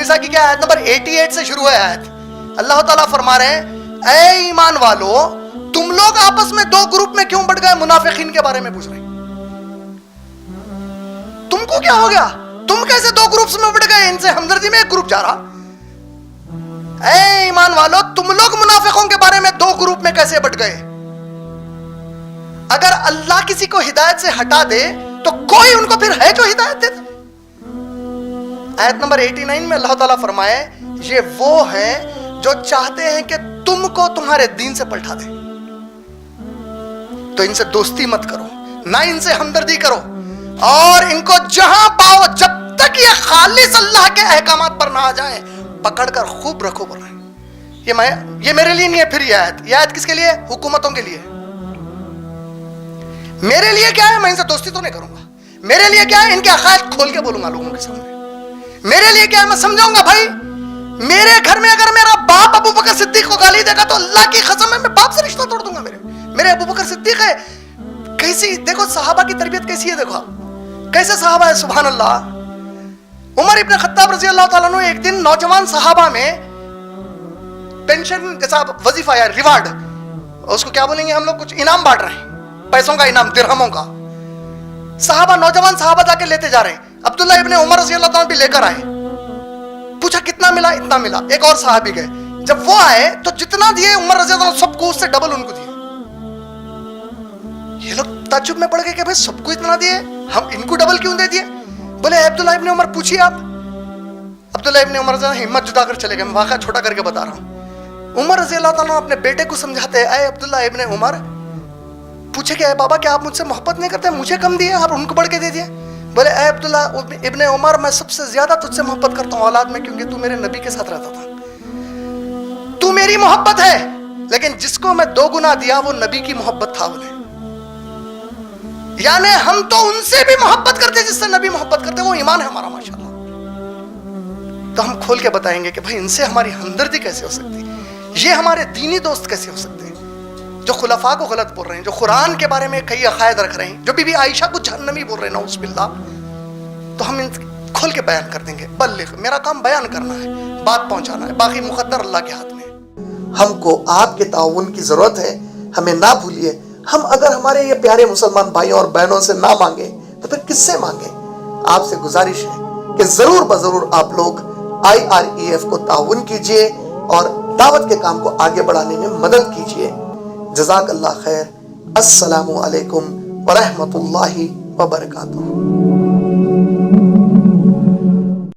النساء کی کیا آیت نمبر 88 سے شروع ہے آیت. اللہ تعالیٰ فرما رہے ہیں اے ایمان والو تم لوگ آپس میں 2 گروپ میں کیوں بٹ گئے؟ منافقین کے بارے میں پوچھ رہے ہیں. تم کو کیا ہو گیا؟ تم کیسے 2 گروپس میں بٹ گئے؟ ان سے ہمدردی میں ایک گروپ جا رہا. اے ایمان والو تم لوگ منافقوں کے بارے میں 2 گروپ میں کیسے بٹ گئے؟ اگر اللہ کسی کو ہدایت سے ہٹا دے تو کوئی ان کو پھر ہے جو ہدایت دے؟ آیت نمبر 89 میں اللہ تعالیٰ فرمائے یہ وہ ہیں جو چاہتے ہیں کہ تم کو تمہارے دین سے پلٹا دے. تو ان سے دوستی مت کرو، نہ ان سے ہمدردی کرو، اور ان کو جہاں پاؤ جب تک یہ خالص اللہ کے احکامات پر نہ آ جائیں پکڑ کر خوب رکھو. بول رہے ہیں یہ میرے لیے نہیں ہے. پھر یہ آیت کس کے لیے؟ حکومتوں کے لیے. میرے لیے کیا ہے؟ میں ان سے دوستی تو نہیں کروں گا. میرے لیے کیا ہے؟ ان کے عقائد کھول کے بولوں گا لوگوں کے سامنے. میرے لیے کیا ہے؟ میں سمجھاؤں گا بھائی میرے گھر میں اگر میرا باپ ابو بکر صدیق کو گالی دے گا تو اللہ کی قسم ہے میں باپ سے رشتہ توڑ دوں گا. میرے ابو بکر صدیق ہے. کیسی دیکھو صحابہ کی تربیت کیسی ہے، دیکھو کیسے صحابہ ہے. سبحان اللہ. عمر ابن خطاب رضی اللہ تعالیٰ عنہ ایک دن نوجوان صحابہ میں پینشن جیسا وظیفہ یا ریوارڈ، اس کو کیا بولیں گے ہم لوگ، کچھ انعام بانٹ رہے ہیں، پیسوں کا انعام، درہموں کا. نوجوان صحابہ جا کے لیتے جا رہے ہیں. عبداللہ ابن عمر رضی اللہ تعالیٰ بھی لے کر آئے. پوچھا کتنا ملا؟ اتنا ملا. ایک اور صحابی گئے. جب وہ آئے تو جتنا دیے عمر رضی اللہ عنہ سب کو اس سے ڈبل ان کو دیے. یہ لوگ تعجب میں پڑ گئے کہ بھائی سب کو اتنا دیے، ہم ان کو ڈبل کیوں دے دیے؟ بولے عبداللہ ابن عمر پوچھیے آپ. عبداللہ ابن عمر ہمت جدا کر چلے گئے. میں واقعہ چھوٹا کر کے بتا رہا ہوں. عمر رضی اللہ تعالیٰ اپنے بیٹے کو سمجھاتے اے عبداللہ ابن عمر، پوچھے کہ اے بابا کیا آپ مجھ سے محبت نہیں کرتے؟ مجھے کم دیے آپ ان کو بڑھ کے دے دیے. بولے اے عبداللہ ابن عمر میں سب سے زیادہ تجھ سے محبت کرتا ہوں اولاد میں، کیونکہ تو میرے نبی کے ساتھ رہتا تھا. تو میری محبت ہے، لیکن جس کو میں 2 گنا دیا وہ نبی کی محبت تھا. بولے یعنی ہم تو ان سے بھی محبت کرتے جس سے نبی محبت کرتے، وہ ایمان ہے ہمارا ماشاءاللہ. تو ہم کھول کے بتائیں گے کہ بھائی ان سے ہماری ہمدردی کیسے ہو سکتی، یہ ہمارے دینی دوست کیسے ہو سکتے ہیں جو خلفاء کو غلط بول رہے ہیں، جو قرآن کے بارے میں کئی عقائد رکھ رہے ہیں، جو بی بی عائشہ کو جہنمی بول رہے ہیں نعوذ باللہ. تو ہم کھول کے بیان کر دیں گے. بلغ، میرا کام بیان کرنا ہے، بات پہنچانا ہے، باقی مقدر اللہ کے ہاتھ میں. ہم کو آپ کے تعاون کی ضرورت ہے، ہمیں نہ بھولیے. ہم اگر ہمارے یہ پیارے مسلمان بھائیوں اور بہنوں سے نہ مانگیں تو پھر کس سے مانگیں؟ آپ سے گزارش ہے کہ ضرور بضرور آپ لوگ IREF کو تعاون کیجئے اور دعوت کے کام کو آگے بڑھانے میں مدد کیجئے. جزاک اللہ خیر. السلام علیکم ورحمۃ اللہ وبرکاتہ.